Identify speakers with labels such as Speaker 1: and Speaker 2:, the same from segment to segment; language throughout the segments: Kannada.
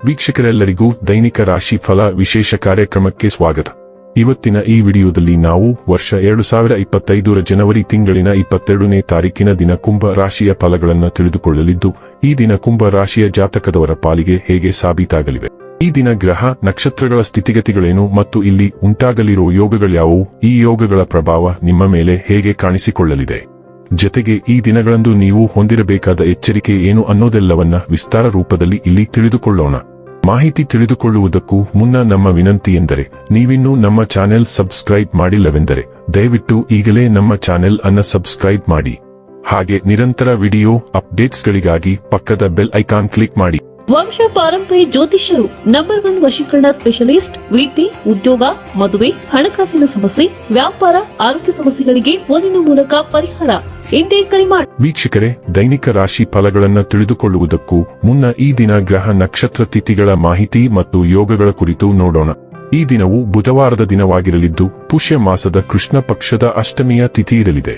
Speaker 1: ವೀಕ್ಷಕರೆಲ್ಲರಿಗೂ ದೈನಿಕ ರಾಶಿ ಫಲ ವಿಶೇಷ ಕಾರ್ಯಕ್ರಮಕ್ಕೆ ಸ್ವಾಗತ. ಇವತ್ತಿನ ಈ ವಿಡಿಯೋದಲ್ಲಿ ನಾವು ವರ್ಷ 2025ರ ಜನವರಿ ತಿಂಗಳಿನ 22ನೇ ತಾರೀಕಿನ ದಿನ ಕುಂಭ ರಾಶಿಯ ಫಲಗಳನ್ನು ತಿಳಿದುಕೊಳ್ಳಲಿದ್ದು, ಈ ದಿನ ಕುಂಭ ರಾಶಿಯ ಜಾತಕದವರ ಪಾಲಿಗೆ ಹೇಗೆ ಸಾಬೀತಾಗಲಿವೆ, ಈ ದಿನ ಗ್ರಹ ನಕ್ಷತ್ರಗಳ ಸ್ಥಿತಿಗತಿಗಳೇನು ಮತ್ತು ಇಲ್ಲಿ ಉಂಟಾಗಲಿರುವ ಯೋಗಗಳ್ಯಾವುವು, ಈ ಯೋಗಗಳ ಪ್ರಭಾವ ನಿಮ್ಮ ಮೇಲೆ ಹೇಗೆ ಕಾಣಿಸಿಕೊಳ್ಳಲಿದೆ, ಜೊತೆಗೆ ಈ ದಿನಗಳಂದು ನೀವು ಹೊಂದಿರಬೇಕಾದ ಎಚ್ಚರಿಕೆ ಏನು ಅನ್ನೋದೆಲ್ಲವನ್ನ ವಿಸ್ತಾರ ರೂಪದಲ್ಲಿ ಇಲ್ಲಿ ತಿಳಿದುಕೊಳ್ಳೋಣ. ಮಾಹಿತಿ ತಿಳಿದುಕೊಳ್ಳುವುದಕ್ಕೂ ಮುನ್ನ ನಮ್ಮ ವಿನಂತಿ ಎಂದರೆ, ನೀವಿನ್ನೂ ನಮ್ಮ ಚಾನೆಲ್ ಸಬ್ಸ್ಕ್ರೈಬ್ ಮಾಡಿಲ್ಲವೆಂದರೆ ದಯವಿಟ್ಟು ಈಗಲೇ ನಮ್ಮ ಚಾನೆಲ್ ಅನ್ನು ಸಬ್ಸ್ಕ್ರೈಬ್ ಮಾಡಿ. ಹಾಗೆ ನಿರಂತರ ವಿಡಿಯೋ ಅಪ್ಡೇಟ್ಸ್ಗಳಿಗಾಗಿ ಪಕ್ಕದ ಬೆಲ್ ಐಕಾನ್ ಕ್ಲಿಕ್ ಮಾಡಿ.
Speaker 2: ವಂಶ ಪಾರಂಪರ್ಯ ಜ್ಯೋತಿಷ್ಯರು ನಂಬರ್ 1 ವಶೀಕರಣ ಸ್ಪೆಷಲಿಸ್ಟ್. ವಿದ್ಯೆ, ಉದ್ಯೋಗ, ಮದುವೆ, ಹಣಕಾಸಿನ ಸಮಸ್ಯೆ, ವ್ಯಾಪಾರ, ಆರೋಗ್ಯ ಸಮಸ್ಯೆಗಳಿಗೆ ಫೋನಿನ ಮೂಲಕ ಪರಿಹಾರ. ಇಂದೇ ಕರೆ ಮಾಡಿ.
Speaker 1: ವೀಕ್ಷಕರೇ, ದೈನಿಕ ರಾಶಿ ಫಲಗಳನ್ನು ತಿಳಿದುಕೊಳ್ಳುವುದಕ್ಕೂ ಮುನ್ನ ಈ ದಿನ ಗ್ರಹ ನಕ್ಷತ್ರ ತಿಥಿಗಳ ಮಾಹಿತಿ ಮತ್ತು ಯೋಗಗಳ ಕುರಿತು ನೋಡೋಣ. ಈ ದಿನವು ಬುಧವಾರದ ದಿನವಾಗಿರಲಿದ್ದು, ಪುಷ್ಯ ಮಾಸದ ಕೃಷ್ಣ ಪಕ್ಷದ ಅಷ್ಟಮಿಯ ತಿಥಿ ಇರಲಿದೆ.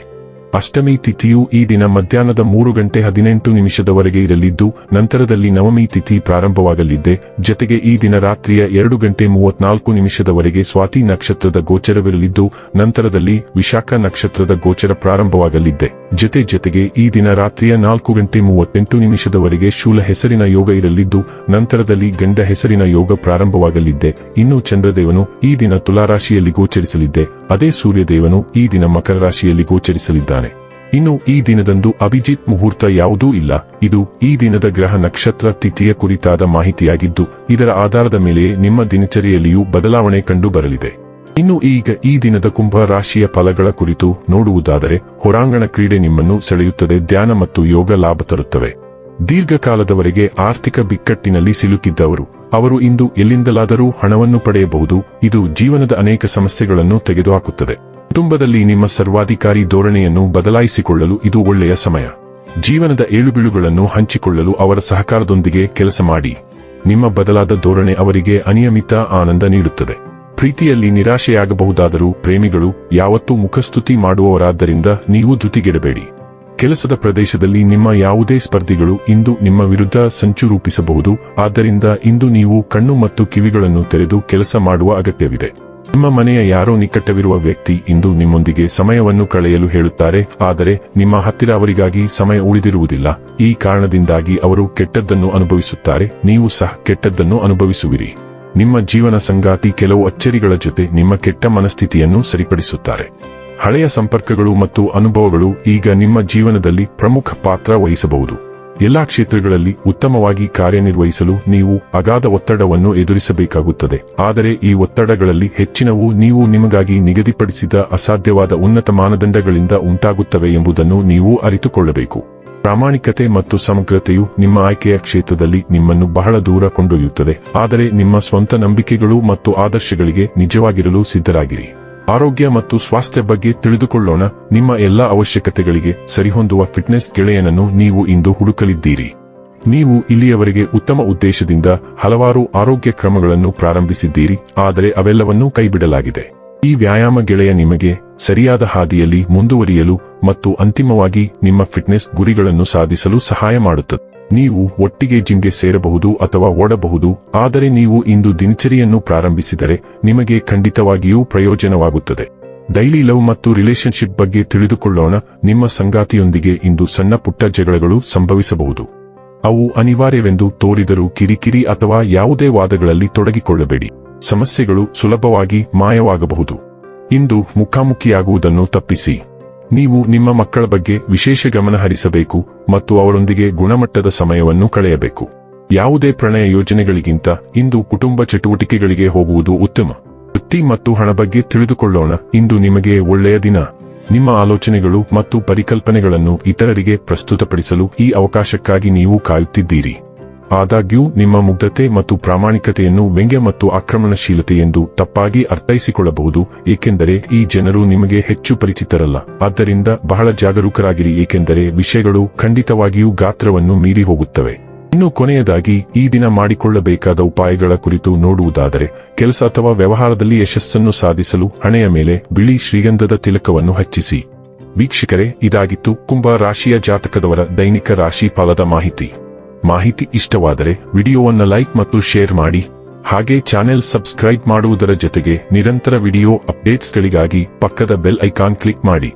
Speaker 1: ಅಷ್ಟಮಿ ತಿಥಿಯು ಈ ದಿನ ಮಧ್ಯಾಹ್ನದ 3:18 ಇರಲಿದ್ದು, ನಂತರದಲ್ಲಿ ನವಮಿ ತಿಥಿ ಪ್ರಾರಂಭವಾಗಲಿದೆ. ಜೊತೆಗೆ ಈ ದಿನ ರಾತ್ರಿಯ 2:34 ಸ್ವಾತಿ ನಕ್ಷತ್ರದ ಗೋಚರವಿರಲಿದ್ದು, ನಂತರದಲ್ಲಿ ವಿಶಾಖ ನಕ್ಷತ್ರದ ಗೋಚರ ಪ್ರಾರಂಭವಾಗಲಿದೆ. ಜೊತೆಗೆ ಈ ದಿನ ರಾತ್ರಿಯ 4:38 ಶೂಲ ಹೆಸರಿನ ಯೋಗ ಇರಲಿದ್ದು, ನಂತರದಲ್ಲಿ ಗಂಡ ಹೆಸರಿನ ಯೋಗ ಪ್ರಾರಂಭವಾಗಲಿದೆ. ಇನ್ನು ಚಂದ್ರದೇವನು ಈ ದಿನ ತುಲಾರಾಶಿಯಲ್ಲಿ ಗೋಚರಿಸಲಿದೆ. ಅದೇ ಸೂರ್ಯದೇವನು ಈ ದಿನ ಮಕರ ರಾಶಿಯಲ್ಲಿ ಗೋಚರಿಸಲಿದ್ದಾನೆ. ಇನ್ನು ಈ ದಿನದಂದು ಅಭಿಜಿತ್ ಮುಹೂರ್ತ ಯಾವುದೂ ಇಲ್ಲ. ಇದು ಈ ದಿನದ ಗ್ರಹ ನಕ್ಷತ್ರ ತಿಥಿಯ ಕುರಿತಾದ ಮಾಹಿತಿಯಾಗಿದ್ದು, ಇದರ ಆಧಾರದ ಮೇಲೆ ನಿಮ್ಮ ದಿನಚರಿಯಲ್ಲಿಯೂ ಬದಲಾವಣೆ ಕಂಡು ಬರಲಿದೆ. ಇನ್ನು ಈಗ ಈ ದಿನದ ಕುಂಭ ರಾಶಿಯ ಫಲಗಳ ಕುರಿತು ನೋಡುವುದಾದರೆ, ಹೊರಾಂಗಣ ಕ್ರೀಡೆ ನಿಮ್ಮನ್ನು ಸೆಳೆಯುತ್ತದೆ, ಧ್ಯಾನ ಮತ್ತು ಯೋಗ ಲಾಭ ತರುತ್ತವೆ. ದೀರ್ಘಕಾಲದವರೆಗೆ ಆರ್ಥಿಕ ಬಿಕ್ಕಟ್ಟಿನಲ್ಲಿ ಸಿಲುಕಿದ್ದವರು ಅವರು ಇಂದು ಎಲ್ಲಿಂದಲಾದರೂ ಹಣವನ್ನು ಪಡೆಯಬಹುದು. ಇದು ಜೀವನದ ಅನೇಕ ಸಮಸ್ಯೆಗಳನ್ನು ತೆಗೆದುಹಾಕುತ್ತದೆ. ಕುಟುಂಬದಲ್ಲಿ ನಿಮ್ಮ ಸರ್ವಾಧಿಕಾರಿ ಧೋರಣೆಯನ್ನು ಬದಲಾಯಿಸಿಕೊಳ್ಳಲು ಇದು ಒಳ್ಳೆಯ ಸಮಯ. ಜೀವನದ ಏಳುಬೀಳುಗಳನ್ನು ಹಂಚಿಕೊಳ್ಳಲು ಅವರ ಸಹಕಾರದೊಂದಿಗೆ ಕೆಲಸ ಮಾಡಿ. ನಿಮ್ಮ ಬದಲಾದ ಧೋರಣೆ ಅವರಿಗೆ ಅನಿಯಮಿತ ಆನಂದ ನೀಡುತ್ತದೆ. ಪ್ರೀತಿಯಲ್ಲಿ ನಿರಾಶೆಯಾಗಬಹುದಾದರೂ ಪ್ರೇಮಿಗಳು ಯಾವತ್ತೂ ಮುಖಸ್ತುತಿ ಮಾಡುವವರಾದ್ದರಿಂದ ನೀವು ಧೃತಿಗೆಡಬೇಡಿ. ಕೆಲಸದ ಪ್ರದೇಶದಲ್ಲಿ ನಿಮ್ಮ ಯಾವುದೇ ಸ್ಪರ್ಧಿಗಳು ಇಂದು ನಿಮ್ಮ ವಿರುದ್ಧ ಸಂಚು ರೂಪಿಸಬಹುದು. ಆದ್ದರಿಂದ ಇಂದು ನೀವು ಕಣ್ಣು ಮತ್ತು ಕಿವಿಗಳನ್ನು ತೆರೆದು ಕೆಲಸ ಮಾಡುವ ಅಗತ್ಯವಿದೆ. ನಿಮ್ಮ ಮನೆಯ ಯಾರೋ ನಿಕಟವಿರುವ ವ್ಯಕ್ತಿ ಇಂದು ನಿಮ್ಮೊಂದಿಗೆ ಸಮಯವನ್ನು ಕಳೆಯಲು ಹೇಳುತ್ತಾರೆ, ಆದರೆ ನಿಮ್ಮ ಹತ್ತಿರ ಅವರಿಗಾಗಿ ಸಮಯ ಉಳಿದಿರುವುದಿಲ್ಲ. ಈ ಕಾರಣದಿಂದಾಗಿ ಅವರು ಕೆಟ್ಟದ್ದನ್ನು ಅನುಭವಿಸುತ್ತಾರೆ, ನೀವು ಸಹ ಕೆಟ್ಟದ್ದನ್ನು ಅನುಭವಿಸುವಿರಿ. ನಿಮ್ಮ ಜೀವನ ಸಂಗಾತಿ ಕೆಲವು ಅಚ್ಚರಿಗಳ ಜೊತೆ ನಿಮ್ಮ ಕೆಟ್ಟ ಮನಸ್ಥಿತಿಯನ್ನು ಸರಿಪಡಿಸುತ್ತಾರೆ. ಹಳೆಯ ಸಂಪರ್ಕಗಳು ಮತ್ತು ಅನುಭವಗಳು ಈಗ ನಿಮ್ಮ ಜೀವನದಲ್ಲಿ ಪ್ರಮುಖ ಪಾತ್ರ ವಹಿಸಬಹುದು. ಎಲ್ಲಾ ಕ್ಷೇತ್ರಗಳಲ್ಲಿ ಉತ್ತಮವಾಗಿ ಕಾರ್ಯನಿರ್ವಹಿಸಲು ನೀವು ಅಗಾಧ ಒತ್ತಡವನ್ನು ಎದುರಿಸಬೇಕಾಗುತ್ತದೆ. ಆದರೆ ಈ ಒತ್ತಡಗಳಲ್ಲಿ ಹೆಚ್ಚಿನವು ನೀವು ನಿಮಗಾಗಿ ನಿಗದಿಪಡಿಸಿದ ಅಸಾಧ್ಯವಾದ ಉನ್ನತ ಮಾನದಂಡಗಳಿಂದ ಉಂಟಾಗುತ್ತವೆ ಎಂಬುದನ್ನು ನೀವು ಅರಿತುಕೊಳ್ಳಬೇಕು. ಪ್ರಾಮಾಣಿಕತೆ ಮತ್ತು ಸಮಗ್ರತೆಯು ನಿಮ್ಮ ಆಯ್ಕೆಯ ಕ್ಷೇತ್ರದಲ್ಲಿ ನಿಮ್ಮನ್ನು ಬಹಳ ದೂರ ಕೊಂಡೊಯ್ಯುತ್ತದೆ. ಆದರೆ ನಿಮ್ಮ ಸ್ವಂತ ನಂಬಿಕೆಗಳು ಮತ್ತು ಆದರ್ಶಗಳಿಗೆ ನಿಜವಾಗಿರಲು ಸಿದ್ಧರಾಗಿರಿ. ಆರೋಗ್ಯ ಮತ್ತು ಸ್ವಾಸ್ಥ್ಯ ಬಗ್ಗೆ ತಿಳಿದುಕೊಳ್ಳೋಣ. ನಿಮ್ಮ ಎಲ್ಲಾ ಅವಶ್ಯಕತೆಗಳಿಗೆ ಸರಿಹೊಂದುವ ಫಿಟ್ನೆಸ್ ಗೆಳೆಯನನ್ನು ನೀವು ಇಂದು ಹುಡುಕಲಿದ್ದೀರಿ. ನೀವು ಇಲ್ಲಿಯವರೆಗೆ ಉತ್ತಮ ಉದ್ದೇಶದಿಂದ ಹಲವಾರು ಆರೋಗ್ಯ ಕ್ರಮಗಳನ್ನು ಪ್ರಾರಂಭಿಸಿದ್ದೀರಿ, ಆದರೆ ಅವೆಲ್ಲವನ್ನೂ ಕೈಬಿಡಲಾಗಿದೆ. ಈ ವ್ಯಾಯಾಮ ಗೆಳೆಯ ನಿಮಗೆ ಸರಿಯಾದ ಹಾದಿಯಲ್ಲಿ ಮುಂದುವರಿಯಲು ಮತ್ತು ಅಂತಿಮವಾಗಿ ನಿಮ್ಮ ಫಿಟ್ನೆಸ್ ಗುರಿಗಳನ್ನು ಸಾಧಿಸಲು ಸಹಾಯ ಮಾಡುತ್ತದೆ. ನೀವು ಒಟ್ಟಿಗೆ ಜಿಮ್ಗೆ ಸೇರಬಹುದು ಅಥವಾ ಓಡಬಹುದು, ಆದರೆ ನೀವು ಇಂದು ದಿನಚರಿಯನ್ನು ಪ್ರಾರಂಭಿಸಿದರೆ ನಿಮಗೆ ಖಂಡಿತವಾಗಿಯೂ ಪ್ರಯೋಜನವಾಗುತ್ತದೆ. ಡೈಲಿ ಲವ್ ಮತ್ತು ರಿಲೇಶನ್ಶಿಪ್ ಬಗ್ಗೆ ತಿಳಿದುಕೊಳ್ಳೋಣ. ನಿಮ್ಮ ಸಂಗಾತಿಯೊಂದಿಗೆ ಇಂದು ಸಣ್ಣ ಪುಟ್ಟ ಜಗಳಗಳು ಸಂಭವಿಸಬಹುದು. ಅವು ಅನಿವಾರ್ಯವೆಂದು ತೋರಿದರೂ ಕಿರಿಕಿರಿ ಅಥವಾ ಯಾವುದೇ ವಾದಗಳಲ್ಲಿ ತೊಡಗಿಕೊಳ್ಳಬೇಡಿ. ಸಮಸ್ಯೆಗಳು ಸುಲಭವಾಗಿ ಮಾಯವಾಗಬಹುದು. ಇಂದು ಮುಖಾಮುಖಿಯಾಗುವುದನ್ನು ತಪ್ಪಿಸಿ. ನೀವು ನಿಮ್ಮ ಮಕ್ಕಳ ಬಗ್ಗೆ ವಿಶೇಷ ಗಮನ ಹರಿಸಬೇಕು ಮತ್ತು ಅವರೊಂದಿಗೆ ಗುಣಮಟ್ಟದ ಸಮಯವನ್ನು ಕಳೆಯಬೇಕು. ಯಾವುದೇ ಪ್ರಣಯ ಯೋಜನೆಗಳಿಗಿಂತ ಇಂದು ಕುಟುಂಬ ಚಟುವಟಿಕೆಗಳಿಗೆ ಹೋಗುವುದು ಉತ್ತಮ. ವೃತ್ತಿ ಮತ್ತು ಹಣ ಬಗ್ಗೆ ತಿಳಿದುಕೊಳ್ಳೋಣ. ಇಂದು ನಿಮಗೆ ಒಳ್ಳೆಯ ದಿನ. ನಿಮ್ಮ ಆಲೋಚನೆಗಳು ಮತ್ತು ಪರಿಕಲ್ಪನೆಗಳನ್ನು ಇತರರಿಗೆ ಪ್ರಸ್ತುತಪಡಿಸಲು ಈ ಅವಕಾಶಕ್ಕಾಗಿ ನೀವು ಕಾಯುತ್ತಿದ್ದೀರಿ. ಆದಾಗ್ಯೂ ನಿಮ್ಮ ಮುಗ್ಧತೆ ಮತ್ತು ಪ್ರಾಮಾಣಿಕತೆಯನ್ನು ವ್ಯಂಗ್ಯ ಮತ್ತು ಆಕ್ರಮಣಶೀಲತೆ ಎಂದು ತಪ್ಪಾಗಿ ಅರ್ಥೈಸಿಕೊಳ್ಳಬಹುದು, ಏಕೆಂದರೆ ಈ ಜನರು ನಿಮಗೆ ಹೆಚ್ಚು ಪರಿಚಿತರಲ್ಲ. ಆದ್ದರಿಂದ ಬಹಳ ಜಾಗರೂಕರಾಗಿರಿ, ಏಕೆಂದರೆ ವಿಷಯಗಳು ಖಂಡಿತವಾಗಿಯೂ ಗಾತ್ರವನ್ನು ಮೀರಿ ಹೋಗುತ್ತವೆ. ಇನ್ನು ಕೊನೆಯದಾಗಿ ಈ ದಿನ ಮಾಡಿಕೊಳ್ಳಬೇಕಾದ ಉಪಾಯಗಳ ಕುರಿತು ನೋಡುವುದಾದರೆ, ಕೆಲಸ ಅಥವಾ ವ್ಯವಹಾರದಲ್ಲಿ ಯಶಸ್ಸನ್ನು ಸಾಧಿಸಲು ಹಣೆಯ ಮೇಲೆ ಬಿಳಿ ಶ್ರೀಗಂಧದ ತಿಲಕವನ್ನು ಹಚ್ಚಿಸಿ. ವೀಕ್ಷಕರೇ, ಇದಾಗಿತ್ತು ಕುಂಭ ರಾಶಿಯ ಜಾತಕದವರ ದೈನಿಕ ರಾಶಿ ಫಲದ ಮಾಹಿತಿ. ಮಾಹಿತಿ ಇಷ್ಟವಾದರೆ ವಿಡಿಯೋವನ್ನು ಲೈಕ್ ಮತ್ತು ಶೇರ್ ಮಾಡಿ. ಹಾಗೆ ಚಾನೆಲ್ ಸಬ್ಸ್ಕ್ರೈಬ್ ಮಾಡುವುದರ ಜೊತೆಗೆ ನಿರಂತರ ವಿಡಿಯೋ ಅಪ್ಡೇಟ್ಸ್ಗಳಿಗಾಗಿ ಪಕ್ಕದ ಬೆಲ್ ಐಕಾನ್ ಕ್ಲಿಕ್ ಮಾಡಿ.